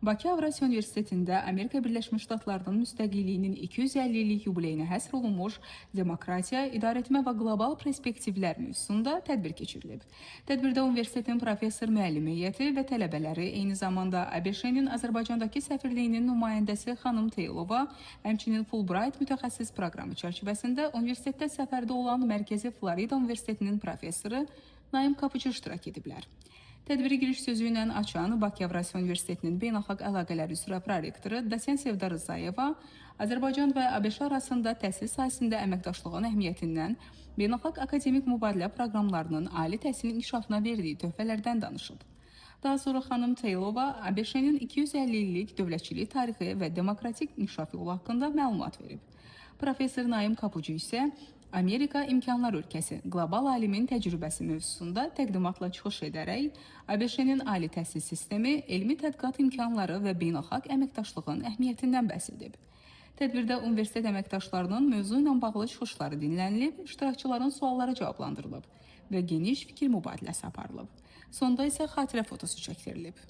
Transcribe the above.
Bakı Avrasiya Universitetində Amerika Birləşmiş Ştatlarının müstəqilliyinin 250 illik yubileyinə həsr olunmuş demokratiya, idarəetmə və qlobal perspektivlər mövzusunda tədbir keçirilib. Tədbirdə universitetin professor müəllim heyəti və tələbələri, eyni zamanda ABŞ-nin Azərbaycandakı səfirliyinin nümayəndəsi xanım Teylova, həmçinin Fulbright mütəxəssis proqramı çərçivəsində universitetdə səfərdə olan Mərkəzi Florida Universitetinin professoru Naim Kapıcı iştirak ediblər. Tədbiri giriş sözü ilə açan Bakı Avrasiya Universitetinin beynəlxalq əlaqələr üzrə prorektoru Dosen Sevda Rızayeva Azərbaycan və ABŞ arasında təhsil sahəsində əməkdaşlığın əhəmiyyətindən, beynəlxalq akademik mübadilə proqramlarının ali təhsilin inkişafına verdiyi töhfələrdən danışıb. Daha sonra xanım Teylova ABŞ-nin 250 illik dövlətçilik tarixi və demokratik inkişaf yolu haqqında məlumat verib. Professor Naim Kapıcı isə Amerika imkanlar ölkəsi, qlobal alimin təcrübəsi mövzusunda təqdimatla çıxış edərək, ABŞ-nin ali təhsil sistemi, elmi tədqiqat imkanları və beynəlxalq əməkdaşlığın əhəmiyyətindən bəhs edib. Tədbirdə universitet əməkdaşlarının mövzu ilə bağlı çıxışları dinlənilib, iştirakçıların sualları cavablandırılıb və geniş fikir mübadiləsi aparılıb. Sonda isə xatirə fotosu çəkdirilib.